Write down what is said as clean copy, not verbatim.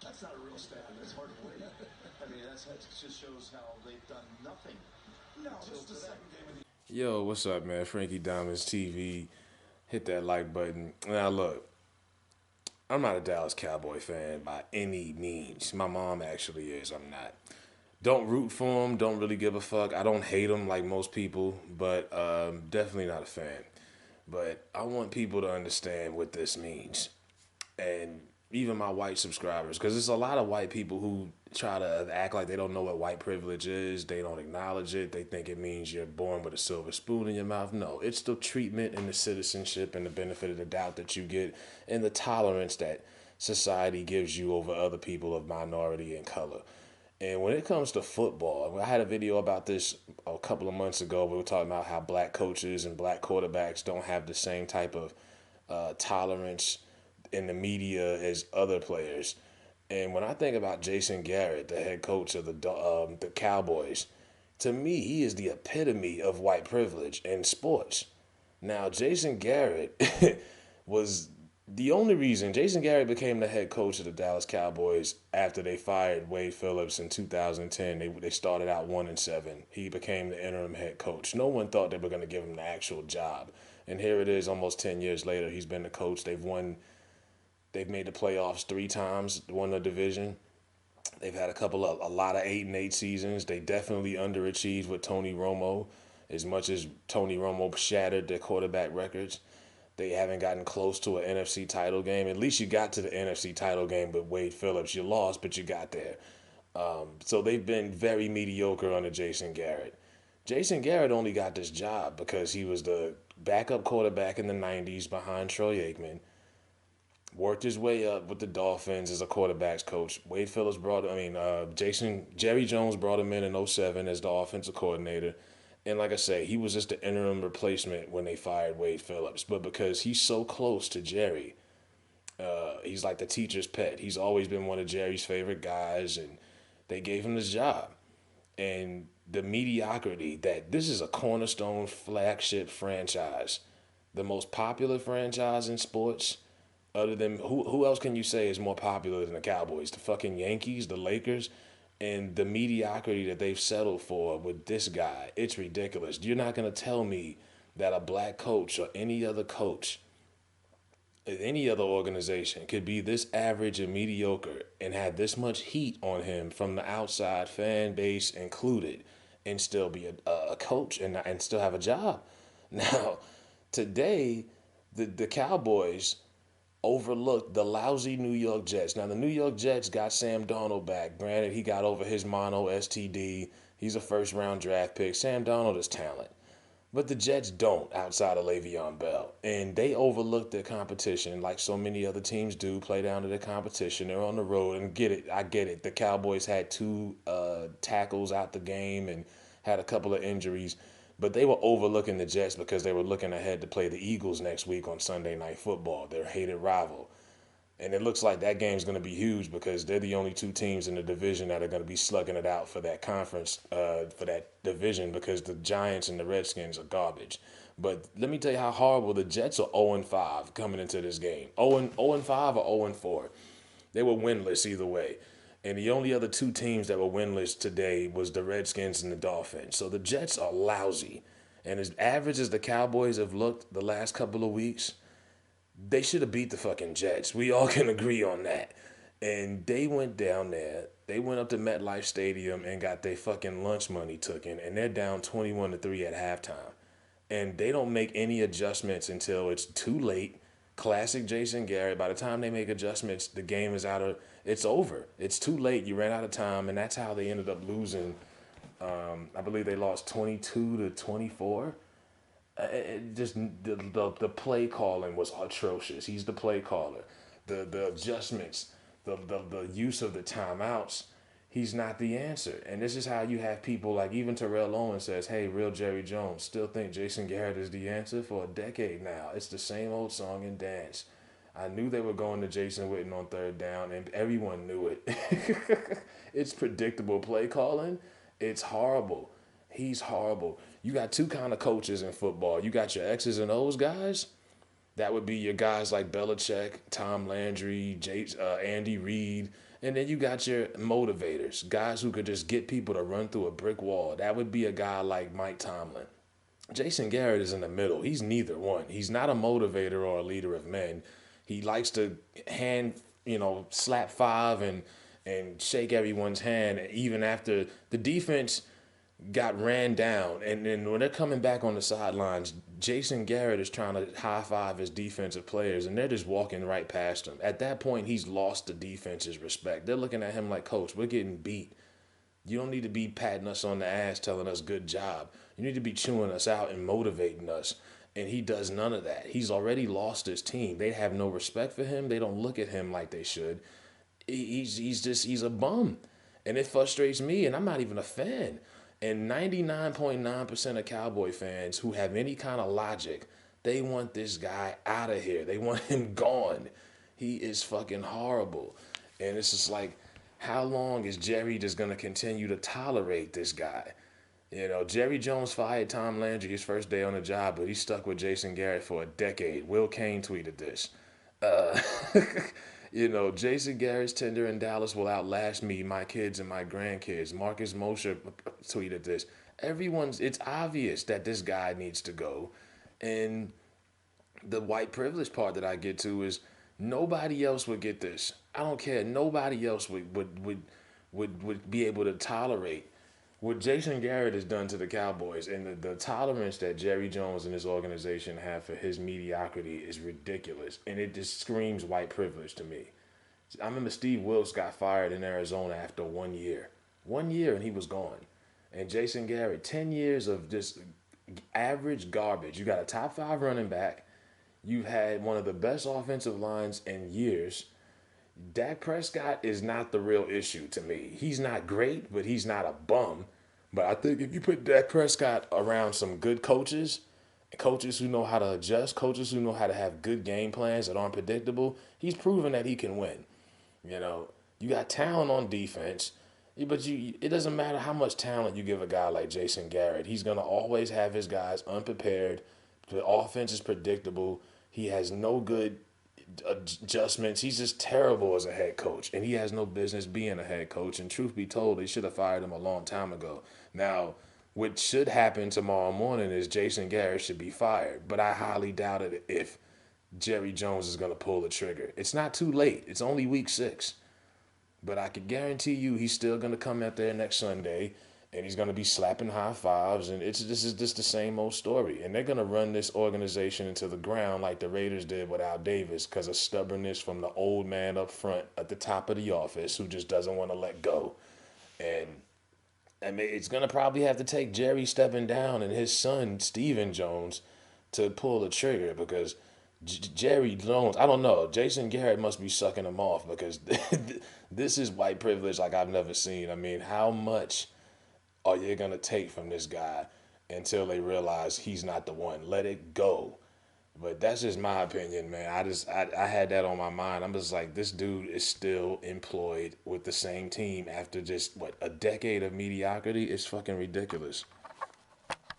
That's not a real stat. That's hard to believe. I mean, that just shows how they've done nothing. No, this is the second game of the. Yo, what's up, man? Frankie Diamonds TV. Hit that like button. Now, look, I'm not a Dallas Cowboy fan by any means. My mom actually is. I'm not. Don't root for them. Don't really give a fuck. I don't hate them like most people, but definitely not a fan. But I want people to understand what this means. And even my white subscribers, because there's a lot of white people who try to act like they don't know what white privilege is. They don't acknowledge it. They think it means you're born with a silver spoon in your mouth. No, it's the treatment and the citizenship and the benefit of the doubt that you get and the tolerance that society gives you over other people of minority and color. And when it comes to football, I had a video about this a couple of months ago. We were talking about how black coaches and black quarterbacks don't have the same type of tolerance in the media as other players. And when I think about Jason Garrett, the head coach of the Cowboys, to me he is the epitome of white privilege in sports. Now Jason Garrett was the only reason Jason Garrett became the head coach of the Dallas Cowboys after they fired Wade Phillips in 2010. They started out 1-7. He became the interim head coach. No one thought they were going to give him the actual job, and here it is, almost 10 years later. He's been the coach. They've won. They've made the playoffs 3 times, won the division. They've had a lot of 8-8 seasons. They definitely underachieved with Tony Romo. As much as Tony Romo shattered their quarterback records, they haven't gotten close to an NFC title game. At least you got to the NFC title game with Wade Phillips. You lost, but you got there. So they've been very mediocre under Jason Garrett. Jason Garrett only got this job because he was the backup quarterback in the 90s behind Troy Aikman. Worked his way up with the Dolphins as a quarterbacks coach. Wade Phillips Jerry Jones brought him in '07 as the offensive coordinator. And like I say, he was just the interim replacement when they fired Wade Phillips. But because he's so close to Jerry, he's like the teacher's pet. He's always been one of Jerry's favorite guys, and they gave him this job. And the mediocrity that this is a cornerstone flagship franchise, the most popular franchise in sports. Other than who else can you say is more popular than the Cowboys? The fucking Yankees, the Lakers, and the mediocrity that they've settled for with this guy. It's ridiculous. You're not gonna tell me that a black coach or any other coach in any other organization could be this average and mediocre and have this much heat on him from the outside fan base included and still be a coach and still have a job. Now, today, the Cowboys overlooked the lousy New York Jets. Now, the New York Jets got Sam Darnold back. Granted, he got over his mono STD. He's a first-round draft pick. Sam Darnold is talent. But the Jets don't outside of Le'Veon Bell. And they overlooked their competition like so many other teams do, play down to their competition. They're on the road, and get it. I get it. The Cowboys had 2 tackles out the game and had a couple of injuries. But they were overlooking the Jets because they were looking ahead to play the Eagles next week on Sunday Night Football, their hated rival. And it looks like that game's going to be huge because they're the only 2 teams in the division that are going to be slugging it out for that conference, for that division, because the Giants and the Redskins are garbage. But let me tell you how horrible the Jets are 0-5 coming into this game. 0-5 or 0-4. They were winless either way. And the only other 2 teams that were winless today was the Redskins and the Dolphins. So the Jets are lousy. And as average as the Cowboys have looked the last couple of weeks, they should have beat the fucking Jets. We all can agree on that. And they went down there. They went up to MetLife Stadium and got their fucking lunch money taken. And they're down 21-3 at halftime. And they don't make any adjustments until it's too late. Classic Jason Garrett. By the time they make adjustments, the game is it's over. It's too late. You ran out of time, and that's how they ended up losing. I believe they lost 22-24. Just the play calling was atrocious. He's the play caller. The adjustments, the use of the timeouts. He's not the answer. And this is how you have people like even Terrell Owens says, hey, real Jerry Jones, still think Jason Garrett is the answer for a decade now. It's the same old song and dance. I knew they were going to Jason Witten on 3rd down, and everyone knew it. It's predictable play calling. It's horrible. He's horrible. You got 2 kind of coaches in football. You got your X's and O's guys, That would be your guys like Belichick, Tom Landry, Andy Reid. And then you got your motivators, guys who could just get people to run through a brick wall. That would be a guy like Mike Tomlin. Jason Garrett is in the middle. He's neither one. He's not a motivator or a leader of men. He likes to slap five and shake everyone's hand, even after the defense got ran down. And then when they're coming back on the sidelines, Jason Garrett is trying to high five his defensive players, and they're just walking right past him. At that point, he's lost the defense's respect. They're looking at him like, Coach, we're getting beat. You don't need to be patting us on the ass, telling us good job. You need to be chewing us out and motivating us. And he does none of that. He's already lost his team. They have no respect for him. They don't look at him like they should. He's a bum. And it frustrates me, and I'm not even a fan. And 99.9% of Cowboy fans who have any kind of logic, they want this guy out of here. They want him gone. He is fucking horrible. And it's just like, how long is Jerry just going to continue to tolerate this guy? You know, Jerry Jones fired Tom Landry his first day on the job, but he stuck with Jason Garrett for a decade. Will Cain tweeted this. Uh, Jason Garrett's tenure in Dallas will outlast me, my kids, and my grandkids. Marcus Mosher tweeted this. It's obvious that this guy needs to go. And the white privilege part that I get to is nobody else would get this. I don't care. Nobody else would be able to tolerate what Jason Garrett has done to the Cowboys, and the tolerance that Jerry Jones and his organization have for his mediocrity is ridiculous. And it just screams white privilege to me. I remember Steve Wilkes got fired in Arizona after 1 year. 1 year and he was gone. And Jason Garrett, 10 years of just average garbage. You got a top 5 running back. You've had one of the best offensive lines in years. Dak Prescott is not the real issue to me. He's not great, but he's not a bum. But I think if you put Dak Prescott around some good coaches, coaches who know how to adjust, coaches who know how to have good game plans that aren't predictable, he's proven that he can win. You got talent on defense, but it doesn't matter how much talent you give a guy like Jason Garrett. He's going to always have his guys unprepared. The offense is predictable. He has no good adjustments. He's just terrible as a head coach, and he has no business being a head coach. And truth be told, they should have fired him a long time ago. Now, what should happen tomorrow morning is Jason Garrett should be fired, but I highly doubt it if Jerry Jones is going to pull the trigger. It's not too late. It's only week 6, but I can guarantee you he's still going to come out there next Sunday, and he's going to be slapping high fives, and this is just the same old story. And they're going to run this organization into the ground like the Raiders did with Al Davis because of stubbornness from the old man up front at the top of the office who just doesn't want to let go. And I mean, it's going to probably have to take Jerry stepping down and his son, Steven Jones, to pull the trigger because Jerry Jones, I don't know, Jason Garrett must be sucking him off because this is white privilege like I've never seen. I mean, how much are you going to take from this guy until they realize he's not the one? Let it go. But that's just my opinion, man. I had that on my mind. I'm just like, this dude is still employed with the same team after just, a decade of mediocrity? It's fucking ridiculous.